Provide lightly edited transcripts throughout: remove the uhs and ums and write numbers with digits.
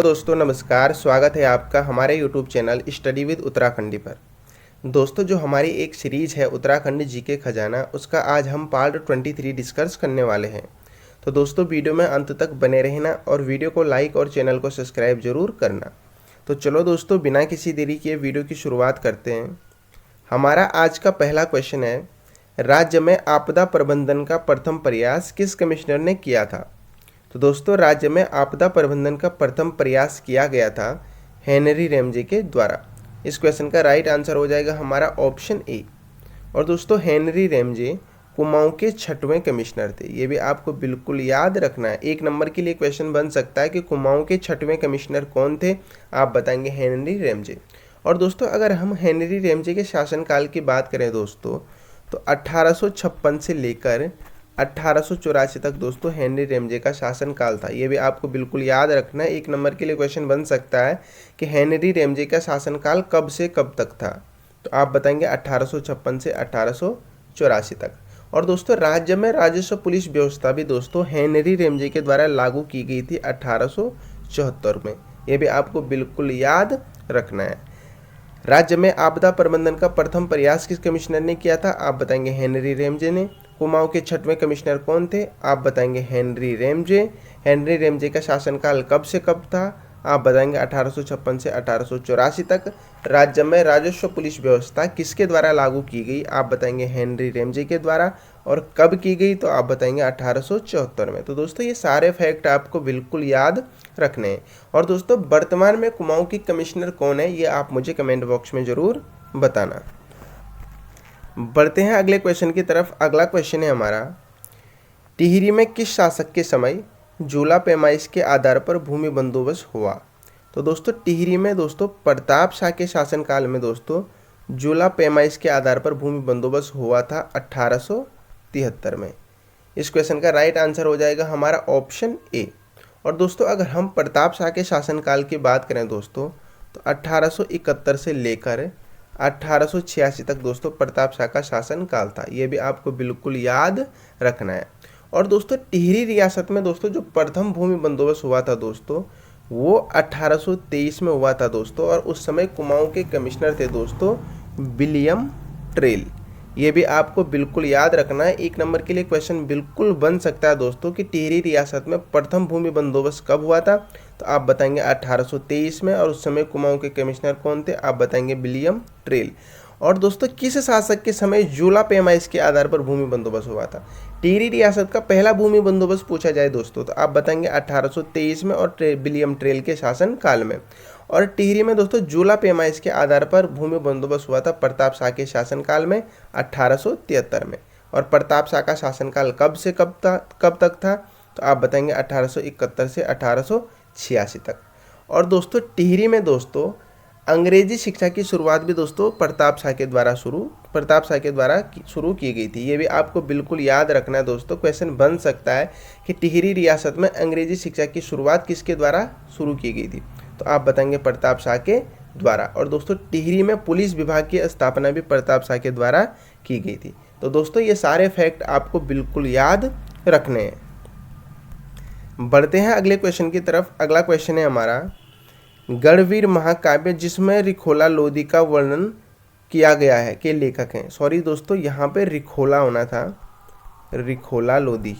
दोस्तों नमस्कार, स्वागत है आपका हमारे YouTube channel study with Uttarakhandi पर। दोस्तों जो हमारी एक सीरीज़ है उत्तराखंड जीके खजाना, उसका आज हम पार्ट 23 डिस्कस करने वाले हैं। तो दोस्तों वीडियो में अंत तक बने रहना और वीडियो को लाइक और चैनल को सब्सक्राइब जरूर करना। तो चलो दोस्तों बिना किसी देरी के वीडियो की शुरुआत करते हैं। हमारा आज का पहला क्वेश्चन है, राज्य में आपदा प्रबंधन का प्रथम प्रयास किस कमिश्नर ने किया था? तो दोस्तों राज्य में आपदा प्रबंधन का प्रथम प्रयास किया गया था हेनरी रैमजे के द्वारा। इस क्वेश्चन का राइट आंसर हो जाएगा हमारा ऑप्शन ए। और दोस्तों हेनरी रैमजे कुमाऊं के 6वें कमिश्नर थे। ये भी आपको बिल्कुल याद रखना है। 1 नंबर के लिए क्वेश्चन बन सकता है कि कुमाऊं के 6वें कमिश्नर कौन थे? आप बताएंगे हेनरी रैमजे। और दोस्तों अगर हम हेनरी रैमजे के शासनकाल की बात करें दोस्तों, तो 1856 से लेकर 1884 तक दोस्तों हेनरी रैमजे का शासनकाल था। ये भी आपको बिल्कुल याद रखना है। 1 नंबर के लिए क्वेश्चन बन सकता है कि हेनरी रैमजे का शासनकाल कब से कब तक था? तो आप बताएंगे 1856 से 1884 तक। और दोस्तों राज्य में राजस्व पुलिस व्यवस्था भी दोस्तों हेनरी रैमजे के द्वारा लागू की गई थी 1874 में। ये भी आपको बिल्कुल याद रखना है। राज्य में आपदा प्रबंधन का प्रथम प्रयास किस कमिश्नर ने किया था? आप बताएंगे हेनरी रैमजे ने। कुमाऊं के 6वें कमिश्नर कौन थे? आप बताएंगे हेनरी रैमजे। हेनरी रैमजे का शासनकाल कब से कब था? आप बताएंगे 1856 से 1884 तक। राज्य में राजस्व पुलिस व्यवस्था किसके द्वारा लागू की गई? आप बताएंगे हेनरी रैमजे के द्वारा। और कब की गई? तो आप बताएंगे 1874 में। तो दोस्तों ये सारे फैक्ट आपको बिल्कुल याद रखने हैं। और दोस्तों वर्तमान में कुमाऊं की कमिश्नर कौन है, ये आप मुझे कमेंट बॉक्स में ज़रूर बताना। बढ़ते हैं अगले क्वेश्चन की तरफ। अगला क्वेश्चन है हमारा, टिहरी में किस शासक के समय जूला पैमाइश के आधार पर भूमि बंदोबस्त हुआ? तो दोस्तों टिहरी में दोस्तों प्रताप शाह के शासनकाल में दोस्तों जूला पैमाइश के आधार पर भूमि बंदोबस्त हुआ था 1873 में। इस क्वेश्चन का राइट आंसर हो जाएगा हमारा ऑप्शन ए। और दोस्तों अगर हम प्रताप शाह के शासनकाल की बात करें दोस्तों, तो 1871 से लेकर 1886 तक दोस्तों प्रताप शाह का शासनकाल था। ये भी आपको बिल्कुल याद रखना है। और दोस्तों टिहरी रियासत में दोस्तों जो प्रथम भूमि बंदोबस्त हुआ था दोस्तों, वो 1823 में हुआ था दोस्तों। और उस समय कुमाऊं के कमिश्नर थे दोस्तों विलियम ट्रेल। ये भी आपको बिल्कुल याद रखना है। 1 नंबर के लिए क्वेश्चन बिल्कुल बन सकता है दोस्तों कि टिहरी रियासत में प्रथम भूमि बंदोबस्त कब हुआ था? तो आप बताएंगे 1823 में। और उस समय कुमाऊं के कमिश्नर कौन थे? आप बताएंगे विलियम ट्रेल। और दोस्तों किस शासक के समय जूला पैमाइश के आधार पर भूमि बंदोबस्त हुआ था? टिहरी रियासत का पहला भूमि बंदोबस्त पूछा जाए दोस्तों, तो आप बताएंगे 1823 में और विलियम ट्रेल के शासन काल में। और टिहरी में दोस्तों जूला पैमाइश के आधार पर भूमि बंदोबस्त हुआ था प्रताप शाह के शासनकाल में 1873 में। और प्रताप शाह का शासनकाल कब से कब तक था? तो आप बताएंगे 1871 से 1886 तक। और दोस्तों टिहरी में दोस्तों अंग्रेजी शिक्षा की शुरुआत भी दोस्तों प्रताप शाह के द्वारा शुरू की गई थी। ये भी आपको बिल्कुल याद रखना है दोस्तों। क्वेश्चन बन सकता है कि टिहरी रियासत में अंग्रेजी शिक्षा की शुरुआत किसके द्वारा शुरू की गई थी? तो आप बताएंगे प्रताप शाह के द्वारा। और दोस्तों टिहरी में पुलिस विभाग की स्थापना भी प्रताप शाह के द्वारा की गई थी। तो दोस्तों ये सारे फैक्ट आपको बिल्कुल याद रखने हैं। बढ़ते हैं अगले क्वेश्चन की तरफ। अगला क्वेश्चन है हमारा, गढ़वीर महाकाव्य जिसमें रिखोला लोदी का वर्णन किया गया है के लेखक हैं? सॉरी दोस्तों यहाँ पे रिखोला होना था, रिखोला लोदी।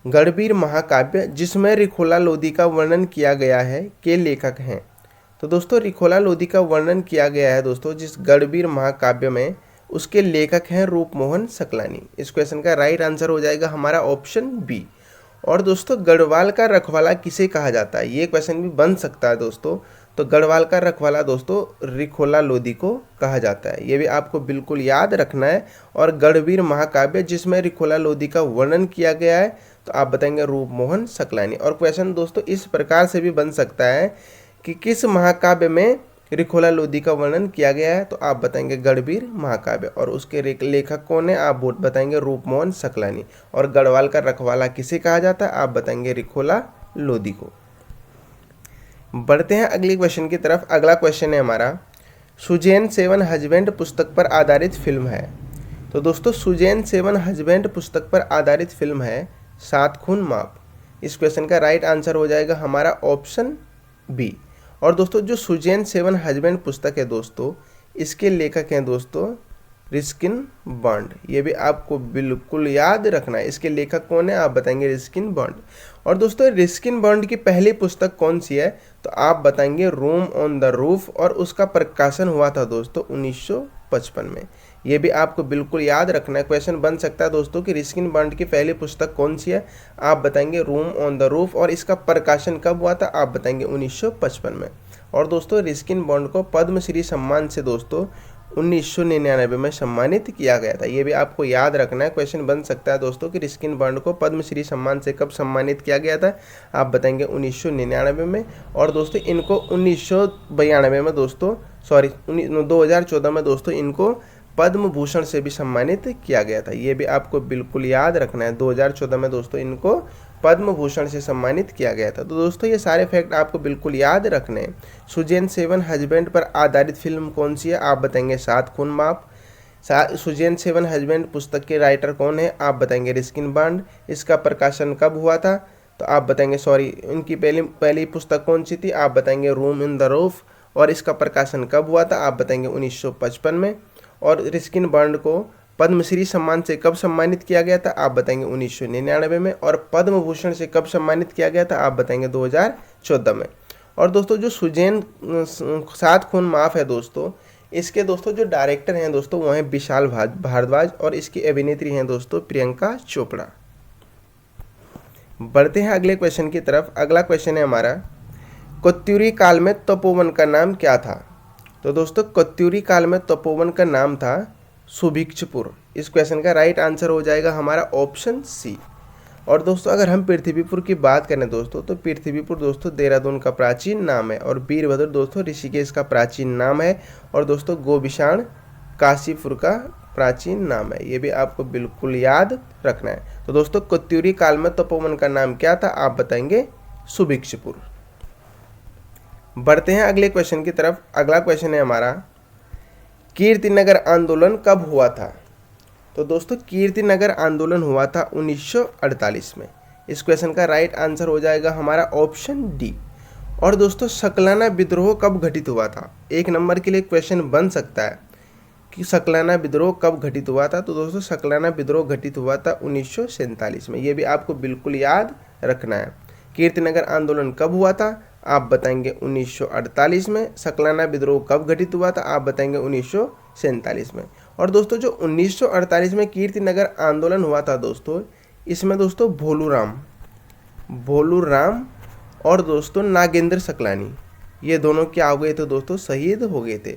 गढ़वीर महाकाव्य जिसमें रिखोला लोदी का वर्णन किया गया है के लेखक हैं? तो दोस्तों रिखोला लोदी का वर्णन किया गया है दोस्तों जिस गढ़वीर महाकाव्य में, उसके लेखक हैं रूपमोहन सकलानी। इस क्वेश्चन का राइट आंसर हो जाएगा हमारा ऑप्शन बी। और दोस्तों गढ़वाल का रखवाला किसे कहा जाता है? ये क्वेश्चन भी बन सकता है दोस्तों। तो गढ़वाल का रखवाला दोस्तों रिखोला लोदी को कहा जाता है। ये भी आपको बिल्कुल याद रखना है। और गढ़वीर महाकाव्य जिसमें रिखोला लोदी का वर्णन किया गया है, तो आप बताएंगे रूपमोहन सकलानी। और क्वेश्चन दोस्तों इस प्रकार से भी बन सकता है कि किस महाकाव्य में रिखोला लोदी का वर्णन किया गया है? तो आप बताएंगे गढ़वीर महाकाव्य। और उसके लेखक कौन है? आप बताएंगे रूपमोहन सकलानी। और गढ़वाल का रखवाला किसे कहा जाता है? आप बताएंगे रिखोला लोदी को। बढ़ते हैं अगले क्वेश्चन की तरफ। अगला क्वेश्चन है हमारा, सुजैन सेवन हस्बैंड पुस्तक पर आधारित फिल्म है? तो दोस्तों सुजैन सेवन हस्बैंड पुस्तक पर आधारित फिल्म है 7 खून माफ। इस क्वेश्चन का राइट आंसर हो जाएगा हमारा ऑप्शन बी। और दोस्तों जो सुजैन सेवन हस्बैंड पुस्तक है दोस्तों, इसके लेखक हैं दोस्तों रिस्किन बॉन्ड। ये भी आपको बिल्कुल याद रखना है। इसके लेखक कौन है आप बताएंगे रिस्किन बॉन्ड। और दोस्तों रिस्किन बॉन्ड की पहली पुस्तक कौन सी है तो आप बताएंगे रूम ऑन द रूफ, और उसका प्रकाशन हुआ था दोस्तों 1955 में। ये भी आपको बिल्कुल याद रखना है। क्वेश्चन बन सकता है दोस्तों कि रिस्किन बॉन्ड की पहली पुस्तक कौन सी है, आप बताएंगे रूम ऑन द रूफ, और इसका प्रकाशन कब हुआ था आप बताएंगे 1955 में। और दोस्तों रिस्किन बॉन्ड को पद्मश्री सम्मान से दोस्तों 1999 में सम्मानित किया गया था। ये भी आपको याद रखना है। क्वेश्चन बन सकता है दोस्तों कि रिस्किन बॉन्ड को पद्मश्री सम्मान से कब सम्मानित किया गया था, आप बताएंगे 1999 में। और दोस्तों इनको 1992 में दोस्तों 2014 में दोस्तों इनको पद्म भूषण से भी सम्मानित किया गया था। ये भी आपको बिल्कुल याद रखना है। 2014 में दोस्तों इनको पद्म भूषण से सम्मानित किया गया था। तो दोस्तों ये सारे फैक्ट आपको बिल्कुल याद रखने हैं। सुजैन सेवन हस्बैंड पर आधारित फिल्म कौन सी है आप बताएंगे सात खून माफ। सुजैन सेवन हस्बैंड पुस्तक के राइटर कौन है आप बताएंगे रिस्किन बॉन्ड। इसका प्रकाशन कब हुआ था तो आप बताएंगे इनकी पहली पुस्तक कौन सी थी आप बताएंगे रूम इन द रूफ, और इसका प्रकाशन कब हुआ था आप बताएंगे 1955 में। और रिस्किन बॉन्ड को पद्मश्री सम्मान से कब सम्मानित किया गया था आप बताएंगे 1999 में। और पद्म भूषण से कब सम्मानित किया गया था आप बताएंगे 2014 में। और दोस्तों जो सुजैन सात खून माफ है दोस्तों, इसके दोस्तों जो डायरेक्टर हैं दोस्तों वो हैं विशाल भारद्वाज, और इसकी अभिनेत्री हैं दोस्तों प्रियंका चोपड़ा। बढ़ते हैं अगले क्वेश्चन की तरफ। अगला क्वेश्चन है हमारा, कत्यूरी काल में तपोवन का नाम क्या था। तो दोस्तों कत्यूरी काल में तपोवन का नाम था सुभिक्षपुर। इस क्वेश्चन का राइट आंसर हो जाएगा हमारा ऑप्शन सी। और दोस्तों अगर हम पृथ्वीपुर की बात करें दोस्तों, तो पृथ्वीपुर दोस्तों देहरादून का प्राचीन नाम है, और वीरभद्र दोस्तों ऋषिकेश का प्राचीन नाम है, और दोस्तों गोविशाण काशीपुर का प्राचीन नाम है। ये भी आपको बिल्कुल याद रखना है। तो दोस्तों कत्यूरी काल में तपोवन का नाम क्या था आप बताएंगे सुभिक्षपुर। बढ़ते हैं अगले क्वेश्चन की तरफ। अगला क्वेश्चन है हमारा, कीर्तिनगर आंदोलन कब हुआ था। तो दोस्तों कीर्तिनगर आंदोलन हुआ था 1948 में। इस क्वेश्चन का राइट आंसर हो जाएगा हमारा ऑप्शन डी। और दोस्तों सकलाना विद्रोह कब घटित हुआ था, एक नंबर के लिए क्वेश्चन बन सकता है कि सकलाना विद्रोह कब घटित हुआ था। तो दोस्तों सकलाना विद्रोह घटित हुआ था 1947 में। ये भी आपको बिल्कुल याद रखना है। कीर्तिनगर आंदोलन कब हुआ था आप बताएंगे 1948 में। सकलाना विद्रोह कब घटित हुआ था आप बताएंगे 1947 में। और दोस्तों जो 1948 में कीर्तिनगर आंदोलन हुआ था दोस्तों, इसमें दोस्तों भोलू राम और दोस्तों नागेंद्र सकलानी, ये दोनों क्या हो गए थे दोस्तों, शहीद हो गए थे।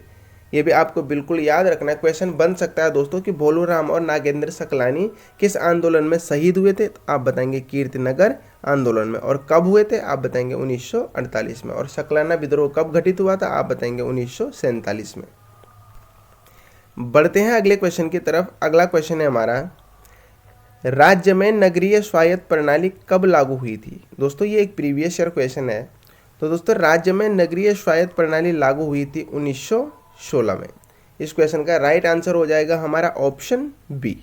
ये भी आपको बिल्कुल याद रखना है। क्वेश्चन बन सकता है दोस्तों कि भोलू राम और नागेंद्र सकलानी किस आंदोलन में शहीद हुए थे, तो आप बताएंगे कीर्तिनगर आंदोलन में। और कब हुए थे आप बताएंगे 1948 में। और सकलाना विद्रोह कब घटित हुआ था आप बताएंगे 1947 में। बढ़ते हैं अगले क्वेश्चन की तरफ। अगला क्वेश्चन है हमारा, राज्य में नगरीय स्वायत्त प्रणाली कब लागू हुई थी। दोस्तों ये एक प्रीवियस ईयर क्वेश्चन है। तो दोस्तों राज्य में नगरीय स्वायत्त प्रणाली लागू हुई थी 1916 में। इस क्वेश्चन का राइट आंसर हो जाएगा हमारा ऑप्शन बी।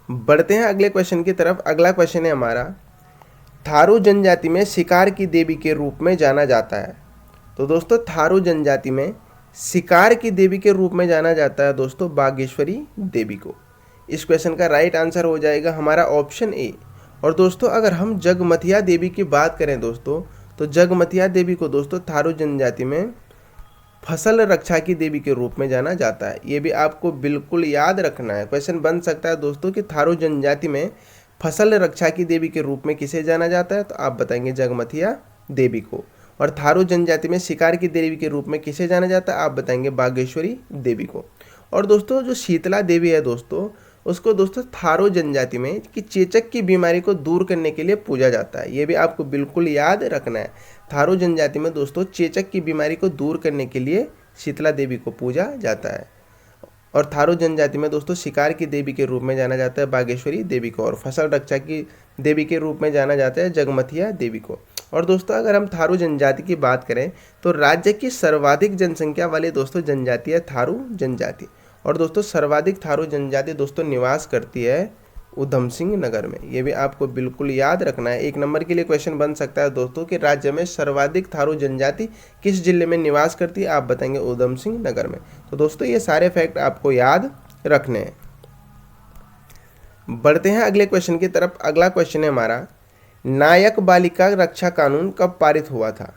बढ़ते हैं अगले क्वेश्चन की तरफ। अगला क्वेश्चन है हमारा, थारू जनजाति में शिकार की देवी के रूप में जाना जाता है। तो दोस्तों थारू जनजाति में शिकार की देवी के रूप में जाना जाता है दोस्तों बागेश्वरी देवी को। इस क्वेश्चन का राइट आंसर हो जाएगा हमारा ऑप्शन ए। और दोस्तों अगर हम जगमतिया देवी की बात करें दोस्तों, तो जगमतिया देवी को दोस्तों थारू जनजाति में फसल रक्षा की देवी के रूप में जाना जाता है। ये भी आपको बिल्कुल याद रखना है। क्वेश्चन बन सकता है दोस्तों कि थारू जनजाति में फसल रक्षा की देवी के रूप में किसे जाना जाता है, तो आप बताएंगे जगमतिया देवी को। और थारू जनजाति में शिकार की देवी के रूप में किसे जाना जाता है, आप बताएंगे बागेश्वरी देवी को। और दोस्तों जो शीतला देवी है दोस्तों, उसको दोस्तों थारू जनजाति में कि चेचक की बीमारी को दूर करने के लिए पूजा जाता है। ये भी आपको बिल्कुल याद रखना है। थारू जनजाति में दोस्तों चेचक की बीमारी को दूर करने के लिए शीतला देवी को पूजा जाता है। और थारू जनजाति में दोस्तों शिकार की देवी के रूप में जाना जाता है बागेश्वरी देवी को, और फसल रक्षा की देवी के रूप में जाना जाता है जगमतिया देवी को। और दोस्तों अगर हम थारू जनजाति की बात करें तो राज्य की सर्वाधिक जनसंख्या वाली दोस्तों जनजाति है थारू जनजाति। और दोस्तों सर्वाधिक थारू जनजाति दोस्तों निवास करती है उधम सिंह नगर में। ये भी आपको बिल्कुल याद रखना है। 1 नंबर के लिए क्वेश्चन बन सकता है दोस्तों कि राज्य में सर्वाधिक थारू जनजाति किस जिले में निवास करती है, आप बताएंगे उधम सिंह नगर में। तो दोस्तों ये सारे फैक्ट आपको याद रखने हैं। बढ़ते हैं अगले क्वेश्चन की तरफ। अगला क्वेश्चन है हमारा, नायक बालिका रक्षा कानून कब पारित हुआ था?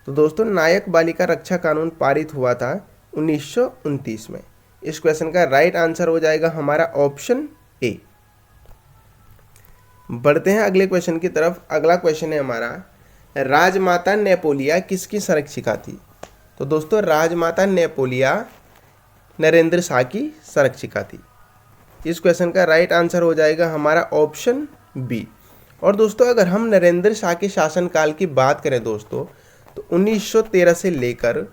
तो दोस्तों नायक बालिका रक्षा कानून पारित हुआ था 1929 में। इस क्वेश्चन का राइट आंसर हो जाएगा हमारा ऑप्शन ए। बढ़ते हैं अगले क्वेश्चन की तरफ। अगला क्वेश्चन है हमारा, राजमाता नेपोलिया किसकी संरक्षिका थी? तो दोस्तों राजमाता नेपोलिया नरेंद्र शाह की संरक्षिका थी। इस क्वेश्चन का राइट आंसर हो जाएगा हमारा ऑप्शन बी। और दोस्तों अगर हम नरेंद्र शाह के शासनकाल की बात करें दोस्तों, तो 1913 से लेकर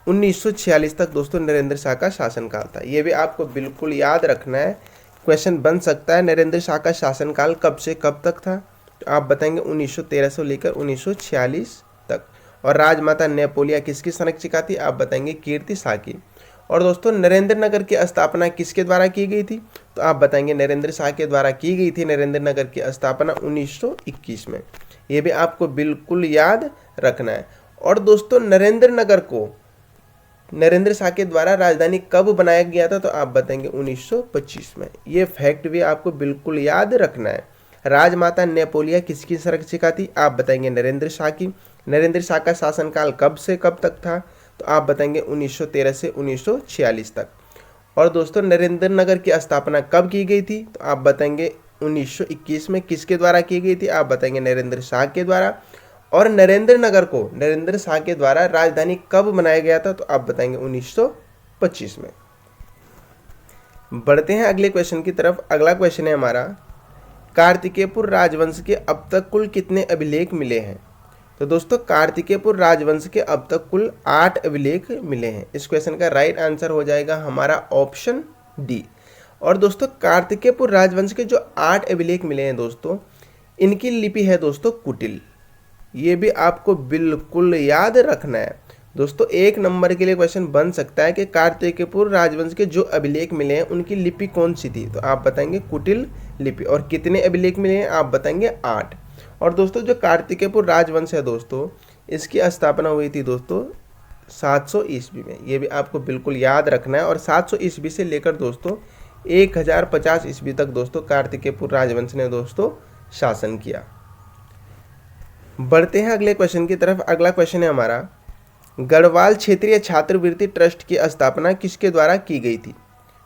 1946 तक दोस्तों नरेंद्र शाह का शासनकाल था। ये भी आपको बिल्कुल याद रखना है। क्वेश्चन बन सकता है नरेंद्र शाह का शासनकाल कब से कब तक था, तो आप बताएंगे 1913 से लेकर 1946 तक। और राजमाता नेपोलिया किसकी संरक्षिका थी, आप बताएंगे कीर्ति शाह की। और दोस्तों नरेंद्र नगर की स्थापना किसके द्वारा की गई थी, तो आप बताएंगे नरेंद्र शाह के द्वारा की गई थी नरेंद्र नगर की स्थापना 1921 में। ये भी आपको बिल्कुल याद रखना है। और दोस्तों नरेंद्र नगर को नरेंद्र शाह के द्वारा राजधानी कब बनाया गया था, तो आप बताएंगे 1925 में। ये फैक्ट भी आपको बिल्कुल याद रखना है। राजमाता नेपोलिया किसकी संरक्षिका थी, आप बताएंगे नरेंद्र शाह की। नरेंद्र शाह का शासनकाल कब से कब तक था, तो आप बताएंगे 1913 से 1946 तक। और दोस्तों नरेंद्र नगर की स्थापना कब की गई थी, तो आप बताएंगे 1921 में। किसके द्वारा की गई थी, आप बताएंगे नरेंद्र शाह के द्वारा। और नरेंद्र नगर को नरेंद्र शाह के द्वारा राजधानी कब बनाया गया था, तो आप बताएंगे 1925 में। बढ़ते हैं अगले क्वेश्चन की तरफ। अगला क्वेश्चन है हमारा, कार्तिकेयपुर राजवंश के अब तक कुल कितने अभिलेख मिले हैं? तो दोस्तों कार्तिकेयपुर राजवंश के अब तक कुल 8 अभिलेख मिले हैं। इस क्वेश्चन का राइट आंसर हो जाएगा हमारा ऑप्शन डी। और दोस्तों कार्तिकेयपुर राजवंश के जो 8 अभिलेख मिले हैं दोस्तों, इनकी लिपि है दोस्तों कुटिल। ये भी आपको बिल्कुल याद रखना है। दोस्तों 1 नंबर के लिए क्वेश्चन बन सकता है कि कार्तिकेयपुर राजवंश के जो अभिलेख मिले हैं उनकी लिपि कौन सी थी, तो आप बताएंगे कुटिल लिपि। और कितने अभिलेख मिले हैं, आप बताएंगे 8। और दोस्तों जो कार्तिकेयपुर राजवंश है दोस्तों, इसकी स्थापना हुई थी दोस्तों 700 ईस्वी में। ये भी आपको बिल्कुल याद रखना है। और 700 ईस्वी से लेकर दोस्तों 1050 ईस्वी तक दोस्तों कार्तिकेयपुर राजवंश ने दोस्तों शासन किया। बढ़ते हैं अगले क्वेश्चन की तरफ। अगला क्वेश्चन है हमारा, गढ़वाल क्षेत्रीय छात्रवृत्ति ट्रस्ट की स्थापना किसके द्वारा की गई थी?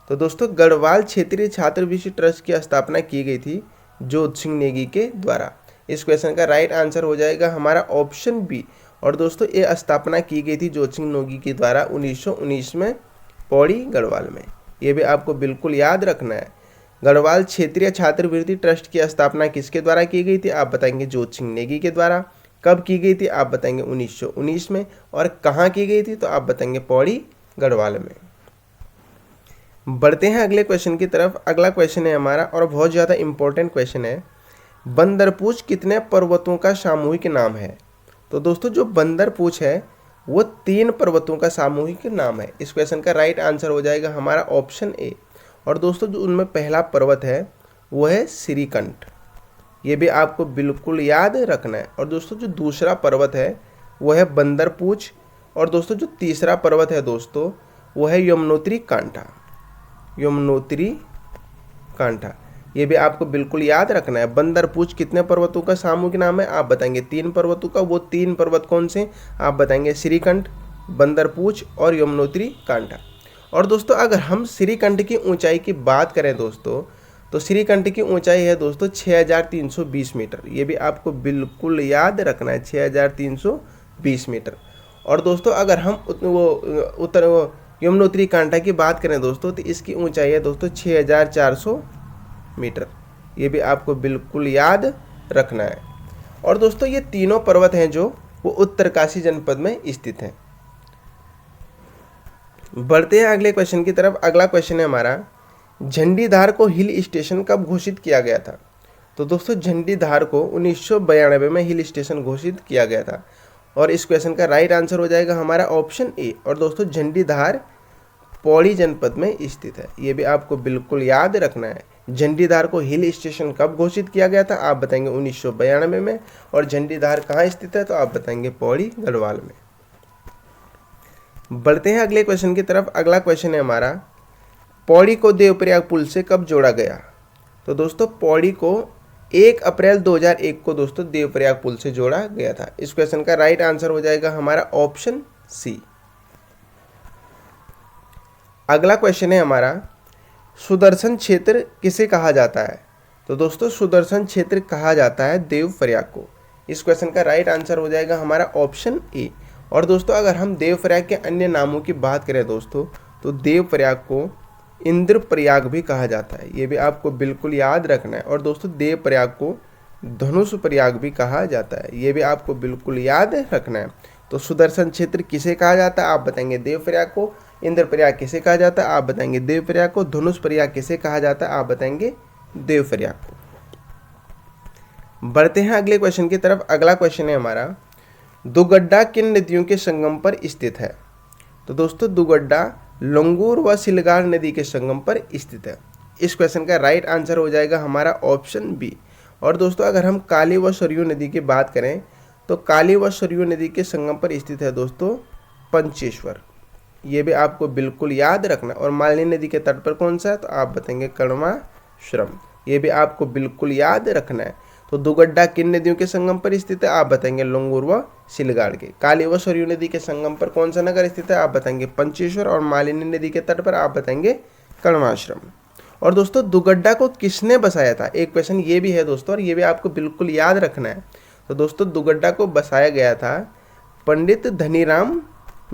तो दोस्तों गढ़वाल क्षेत्रीय छात्रवृत्ति ट्रस्ट की स्थापना की गई थी जोत सिंह नेगी के द्वारा। इस क्वेश्चन का राइट आंसर हो जाएगा हमारा ऑप्शन बी। और दोस्तों ये स्थापना की गई थी जोत सिंह नेगी के द्वारा 1919 में पौड़ी गढ़वाल में। ये भी आपको बिल्कुल याद रखना है। गढ़वाल क्षेत्रीय छात्रवृत्ति ट्रस्ट की स्थापना किसके द्वारा की गई थी, आप बताएंगे जोत सिंह नेगी के द्वारा। कब की गई थी, आप बताएंगे 1919 में। और कहाँ की गई थी, तो आप बताएंगे पौड़ी गढ़वाल में। बढ़ते हैं अगले क्वेश्चन की तरफ। अगला क्वेश्चन है हमारा और बहुत ज़्यादा इंपॉर्टेंट क्वेश्चन है, बंदरपूछ कितने पर्वतों का सामूहिक नाम है? तो दोस्तों जो बंदरपूछ है वो 3 पर्वतों का सामूहिक नाम है। इस क्वेश्चन का राइट आंसर हो जाएगा हमारा ऑप्शन ए। और दोस्तों जो उनमें पहला पर्वत है वो है श्रीकंठ। ये भी आपको बिल्कुल याद रखना है। और दोस्तों जो दूसरा पर्वत है वो है बंदरपूछ। और दोस्तों जो तीसरा पर्वत है दोस्तों वो है यमुनोत्री कांठा। यमुनोत्री कांठा, ये भी आपको बिल्कुल याद रखना है। बंदरपूछ कितने पर्वतों का सामूहिक नाम है, आप बताएंगे 3 पर्वतों का। वो 3 पर्वत कौन से, आप बताएंगे श्रीकंठ, बंदरपूछ और यमुनोत्री कांठा। और दोस्तों अगर हम श्रीकंठ की ऊंचाई की बात करें दोस्तों, तो श्रीकंठ की ऊंचाई है दोस्तों 6320 मीटर। ये भी आपको बिल्कुल याद रखना है, 6320 मीटर। और दोस्तों अगर हम यमुनोत्री कांठा की बात करें दोस्तों, तो इसकी ऊंचाई है दोस्तों 6400 मीटर। ये भी आपको बिल्कुल याद रखना है। और दोस्तों ये तीनों पर्वत हैं जो वो उत्तरकाशी जनपद में स्थित हैं। बढ़ते हैं अगले क्वेश्चन की तरफ। अगला क्वेश्चन है हमारा, झंडीधार को हिल स्टेशन कब घोषित किया गया था? तो दोस्तों झंडीधार को 1992 में हिल स्टेशन घोषित किया गया था। और इस क्वेश्चन का राइट आंसर हो जाएगा हमारा ऑप्शन ए। और दोस्तों झंडीधार पौड़ी जनपद में स्थित है। ये भी आपको बिल्कुल याद रखना है। झंडीदार को हिल स्टेशन कब घोषित किया गया था? आप बताएंगे 1992 में। और झंडीदार कहाँ स्थित है? तो आप बताएंगे पौड़ी गढ़वाल में। बढ़ते हैं अगले क्वेश्चन की तरफ। अगला क्वेश्चन है हमारा, पौड़ी को देवप्रयाग पुल से कब जोड़ा गया? तो दोस्तों पौड़ी को 1 अप्रैल 2001 को दोस्तों देवप्रयाग पुल से जोड़ा गया था। इस क्वेश्चन का राइट आंसर हो जाएगा हमारा ऑप्शन सी। अगला क्वेश्चन है हमारा, सुदर्शन क्षेत्र किसे कहा जाता है? तो दोस्तों सुदर्शन क्षेत्र कहा जाता है देवप्रयाग को। इस क्वेश्चन का राइट आंसर हो जाएगा हमारा ऑप्शन ए। और दोस्तों अगर हम देवप्रयाग के अन्य नामों की बात करें दोस्तों, तो देवप्रयाग को इंद्रप्रयाग भी कहा जाता है, ये भी आपको बिल्कुल याद रखना है। और दोस्तों देवप्रयाग को धनुष प्रयाग भी कहा जाता है, ये भी आपको बिल्कुल याद रखना है। तो सुदर्शन क्षेत्र किसे कहा जाता है? आप बताएंगे देवप्रयाग को। इंद्रप्रयाग किसे कहा जाता है? आप बताएंगे देवप्रयाग को। धनुष प्रयाग किसे कहा जाता है? आप बताएंगे देवप्रयाग को। बढ़ते हैं अगले क्वेश्चन की तरफ। अगला क्वेश्चन है हमारा, दुगड्डा किन नदियों के संगम पर स्थित है? तो दोस्तों दुगड्डा लंगूर व सिलगार नदी के संगम पर स्थित है। इस क्वेश्चन का राइट आंसर हो जाएगा हमारा ऑप्शन बी। और दोस्तों अगर हम काली व सरयू नदी की बात करें, तो काली व सरयू नदी के संगम पर स्थित है दोस्तों पंचेश्वर, ये भी आपको बिल्कुल याद रखना। और मालिनी नदी के तट पर कौन सा है? तो आप बताएंगे कर्माश्रम, ये भी आपको बिल्कुल याद रखना है। तो दुगड्डा किन नदियों के संगम पर स्थित है? आप बताएंगे लंगूर व सिलगाड़ के। काली व सरयू नदी के संगम पर कौन सा नगर स्थित है? आप बताएंगे पंचेश्वर। और मालिनी नदी के तट पर आप बताएंगे कर्माश्रम। और दोस्तों दुगड्डा को किसने बसाया था? एक क्वेश्चन ये भी है दोस्तों, और ये भी आपको बिल्कुल याद रखना है। तो दोस्तों दुगड्डा को बसाया गया था पंडित धनीराम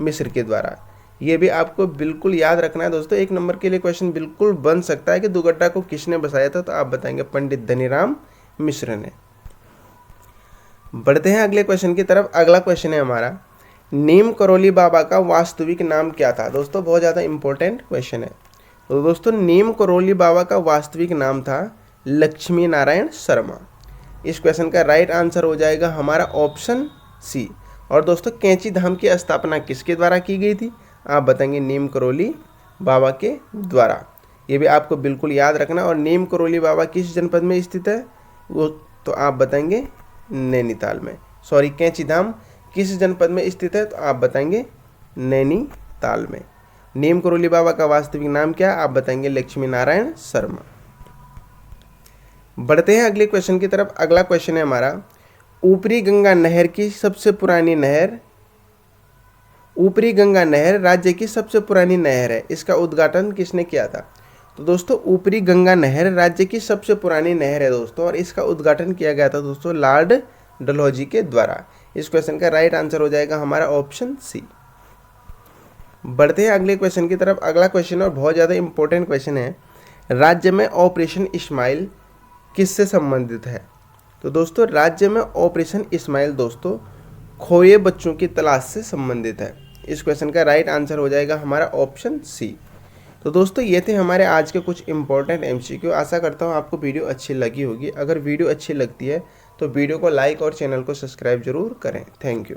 मिश्र के द्वारा, ये भी आपको बिल्कुल याद रखना है दोस्तों। 1 नंबर के लिए क्वेश्चन बिल्कुल बन सकता है कि दुगड्डा को किसने बसाया था? तो आप बताएंगे पंडित धनीराम मिश्र ने। बढ़ते हैं अगले क्वेश्चन की तरफ। अगला क्वेश्चन है हमारा, नीम करौली बाबा का वास्तविक नाम क्या था? दोस्तों बहुत ज़्यादा इंपॉर्टेंट क्वेश्चन है। तो दोस्तों नीम करौली बाबा का वास्तविक नाम था लक्ष्मी नारायण शर्मा। इस क्वेश्चन का राइट आंसर हो जाएगा हमारा ऑप्शन सी। और दोस्तों कैंची धाम की स्थापना किसके द्वारा की गई थी? आप बताएंगे नीम करौली बाबा के द्वारा, ये भी आपको बिल्कुल याद रखना। और नीम करौली बाबा किस जनपद में स्थित है? वो तो आप बताएंगे नैनीताल में। सॉरी, कैंची धाम किस जनपद में स्थित है? तो आप बताएंगे नैनीताल में। नीम करौली बाबा का वास्तविक नाम क्या है? आप बताएंगे लक्ष्मी नारायण शर्मा। बढ़ते हैं अगले क्वेश्चन की तरफ। अगला क्वेश्चन है हमारा, ऊपरी गंगा नहर की सबसे पुरानी नहर, ऊपरी गंगा नहर राज्य की सबसे पुरानी नहर है, इसका उद्घाटन किसने किया था? तो दोस्तों ऊपरी गंगा नहर राज्य की सबसे पुरानी नहर है दोस्तों, और इसका उद्घाटन किया गया था दोस्तों लॉर्ड डलहौजी के द्वारा। इस क्वेश्चन का राइट आंसर हो जाएगा हमारा ऑप्शन सी। बढ़ते हैं अगले क्वेश्चन की तरफ। अगला क्वेश्चन और बहुत ज़्यादा इंपॉर्टेंट क्वेश्चन है, राज्य में ऑपरेशन इस्माइल किससे संबंधित है? तो दोस्तों राज्य में ऑपरेशन इस्माइल दोस्तों खोए बच्चों की तलाश से संबंधित है। इस क्वेश्चन का राइट आंसर हो जाएगा हमारा ऑप्शन सी। तो दोस्तों ये थे हमारे आज के कुछ इंपॉर्टेंट एमसीक्यू। आशा करता हूँ आपको वीडियो अच्छी लगी होगी। अगर वीडियो अच्छी लगती है तो वीडियो को लाइक और चैनल को सब्सक्राइब जरूर करें। Thank you.